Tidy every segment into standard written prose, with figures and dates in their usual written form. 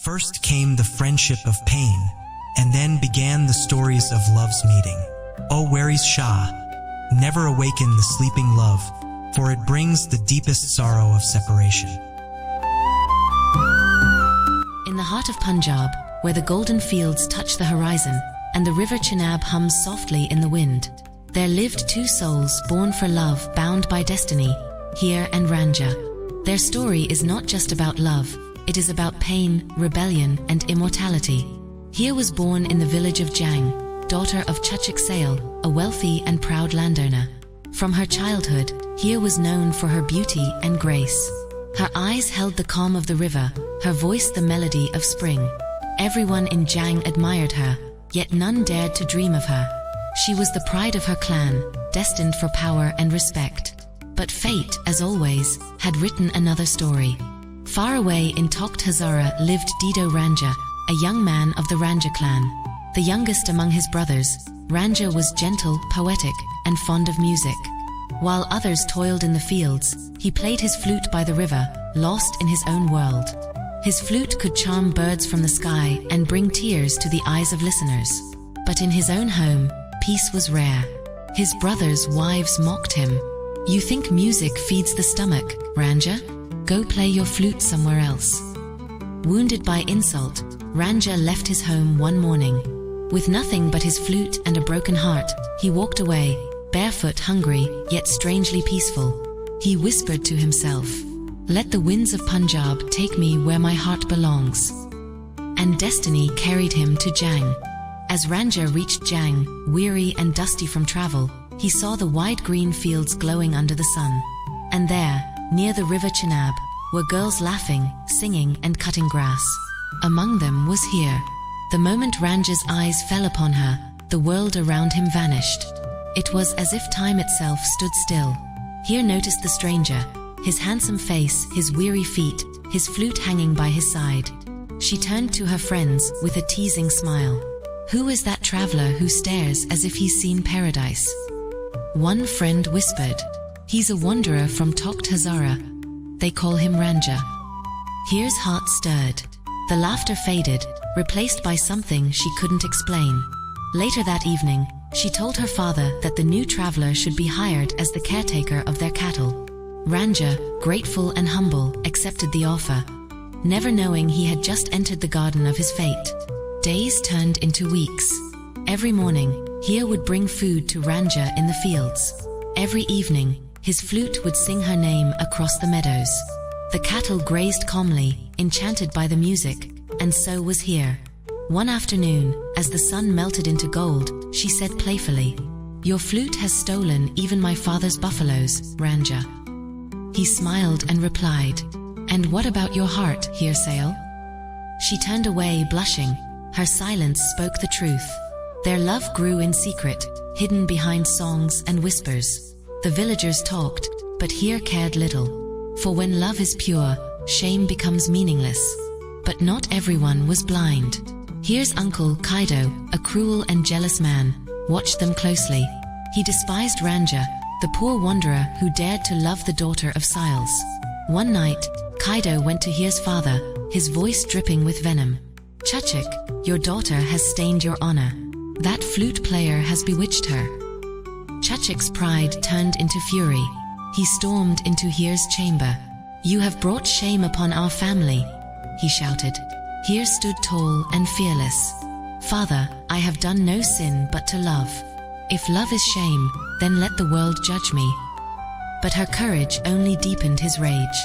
First came the friendship of pain, and then began the stories of love's meeting. O Waris Shah, never awaken the sleeping love, for it brings the deepest sorrow of separation. In the heart of Punjab, where the golden fields touch the horizon, and the river Chenab hums softly in the wind, there lived two souls born for love, bound by destiny, Heer and Ranjha. Their story is not just about love, it is about pain, rebellion, and immortality. Heer was born in the village of Jang, daughter of Chachik Sale, a wealthy and proud landowner. From her childhood, Heer was known for her beauty and grace. Her eyes held the calm of the river, her voice the melody of spring. Everyone in Jang admired her, yet none dared to dream of her. She was the pride of her clan, destined for power and respect. But fate, as always, had written another story. Far away in Takht Hazara lived Heer Ranjha, a young man of the Ranjha clan. The youngest among his brothers, Ranjha was gentle, poetic, and fond of music. While others toiled in the fields, he played his flute by the river, lost in his own world. His flute could charm birds from the sky and bring tears to the eyes of listeners. But in his own home, peace was rare. His brothers' wives mocked him. "You think music feeds the stomach, Ranjha? Go play your flute somewhere else." Wounded by insult, Ranjha left his home one morning. With nothing but his flute and a broken heart, he walked away, barefoot, hungry, yet strangely peaceful. He whispered to himself, "Let the winds of Punjab take me where my heart belongs." And destiny carried him to Jang. As Ranjha reached Jang, weary and dusty from travel, he saw the wide green fields glowing under the sun. And there, near the river Chenab, were girls laughing, singing, and cutting grass. Among them was Heer. The moment Ranjha's eyes fell upon her, the world around him vanished. It was as if time itself stood still. Heer noticed the stranger, his handsome face, his weary feet, his flute hanging by his side. She turned to her friends with a teasing smile. "Who is that traveler who stares as if he's seen paradise?" One friend whispered, "He's a wanderer from Takht Hazara. They call him Ranjha." Heer's heart stirred. The laughter faded, replaced by something she couldn't explain. Later that evening, she told her father that the new traveler should be hired as the caretaker of their cattle. Ranjha, grateful and humble, accepted the offer, never knowing he had just entered the garden of his fate. Days turned into weeks. Every morning, Heer would bring food to Ranjha in the fields. Every evening, his flute would sing her name across the meadows. The cattle grazed calmly, enchanted by the music, and so was Heer. One afternoon, as the sun melted into gold, she said playfully, "Your flute has stolen even my father's buffaloes, Ranjha." He smiled and replied, "And what about your heart, Heer Sale?" She turned away, blushing. Her silence spoke the truth. Their love grew in secret, hidden behind songs and whispers. The villagers talked, but Heer cared little. For when love is pure, shame becomes meaningless. But not everyone was blind. Heer's uncle, Kaido, a cruel and jealous man, watched them closely. He despised Ranjha, the poor wanderer who dared to love the daughter of Siles. One night, Kaido went to Heer's father, his voice dripping with venom. "Chachik, your daughter has stained your honor. That flute player has bewitched her." Chachik's pride turned into fury. He stormed into Heer's chamber. "You have brought shame upon our family," he shouted. Heer stood tall and fearless. "Father, I have done no sin but to love. If love is shame, then let the world judge me." But her courage only deepened his rage.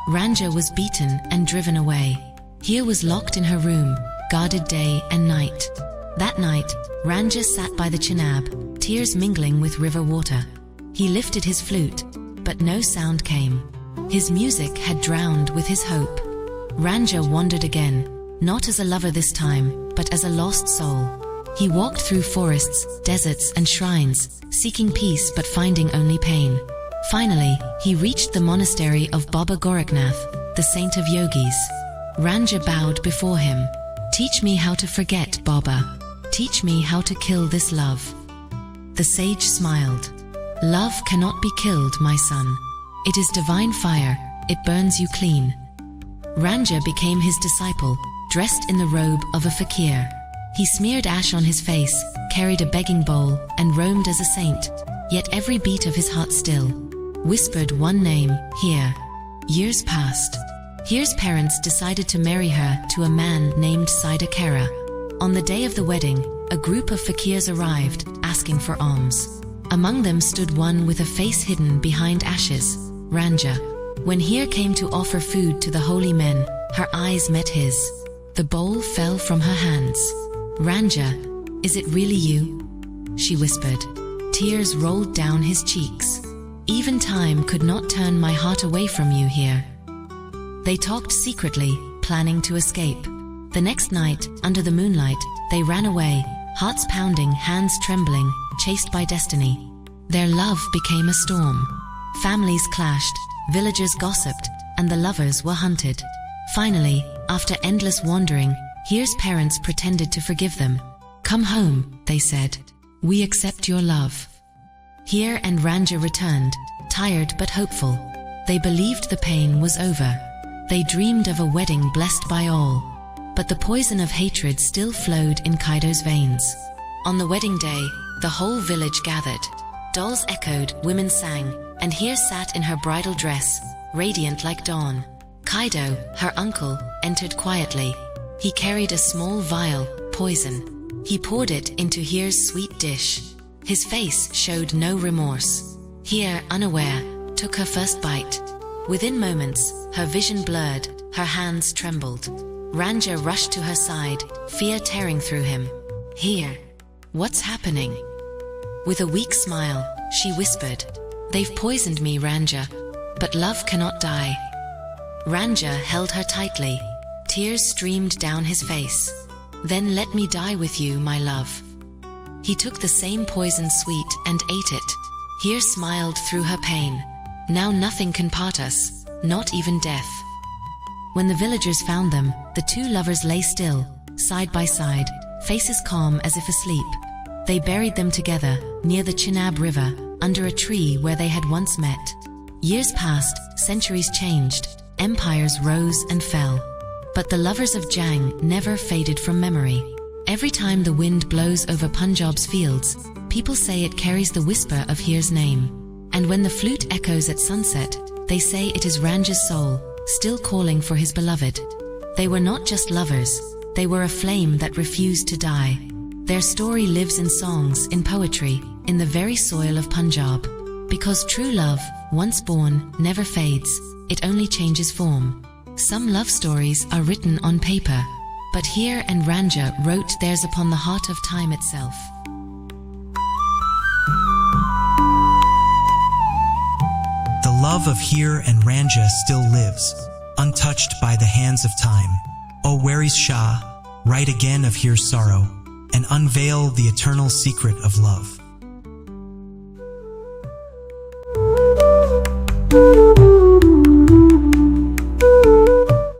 Ranjha was beaten and driven away. Heer was locked in her room, guarded day and night. That night, Ranjha sat by the Chenab, tears mingling with river water. He lifted his flute, but no sound came. His music had drowned with his hope. Ranjha wandered again, not as a lover this time, but as a lost soul. He walked through forests, deserts, and shrines, seeking peace but finding only pain. Finally, he reached the monastery of Baba Gorakhnath, the saint of yogis. Ranjha bowed before him. "Teach me how to forget, Baba. Teach me how to kill this love." The sage smiled. "Love cannot be killed, my son. It is divine fire, it burns you clean." Ranjha became his disciple, dressed in the robe of a fakir. He smeared ash on his face, carried a begging bowl, and roamed as a saint. Yet every beat of his heart still whispered one name, Heer. Years passed. Heer's parents decided to marry her to a man named Saida Kara. On the day of the wedding, a group of fakirs arrived, asking for alms. Among them stood one with a face hidden behind ashes, Ranjha. When Heer came to offer food to the holy men, her eyes met his. The bowl fell from her hands. Ranjha, is it really you? She whispered. Tears rolled down his cheeks. Even time could not turn my heart away from you, Heer. They talked secretly, planning to escape. The next night, under the moonlight, they ran away, hearts pounding, hands trembling, chased by destiny. Their love became a storm. Families clashed, villagers gossiped, and the lovers were hunted. Finally, after endless wandering, Heer's parents pretended to forgive them. Come home, they said. We accept your love. Heer and Ranjha returned, tired but hopeful. They believed the pain was over. They dreamed of a wedding blessed by all. But the poison of hatred still flowed in Kaido's veins. On the wedding day, the whole village gathered. Dolls echoed, women sang, and Heer sat in her bridal dress, radiant like dawn. Kaido, her uncle, entered quietly. He carried a small vial, poison. He poured it into Heer's sweet dish. His face showed no remorse. Heer, unaware, took her first bite. Within moments, her vision blurred, her hands trembled. Ranjha rushed to her side, fear tearing through him. Heer, what's happening? With a weak smile, she whispered, They've poisoned me, Ranjha, but love cannot die. Ranjha held her tightly. Tears streamed down his face. Then let me die with you, my love. He took the same poison sweet and ate it. Heer smiled through her pain. Now nothing can part us, not even death. When the villagers found them, the two lovers lay still, side by side, faces calm as if asleep. They buried them together, near the Chenab River, under a tree where they had once met. Years passed, centuries changed, empires rose and fell. But the lovers of Jang never faded from memory. Every time the wind blows over Punjab's fields, people say it carries the whisper of Heer's name. And when the flute echoes at sunset, they say it is Ranjha's soul, still calling for his beloved. They were not just lovers, they were a flame that refused to die. Their story lives in songs, in poetry, in the very soil of Punjab. Because true love, once born, never fades, it only changes form. Some love stories are written on paper, but Heer and Ranjha wrote theirs upon the heart of time itself. The love of Heer and Ranjha still lives, untouched by the hands of time. O Waris Shah, write again of Heer's sorrow, and unveil the eternal secret of love.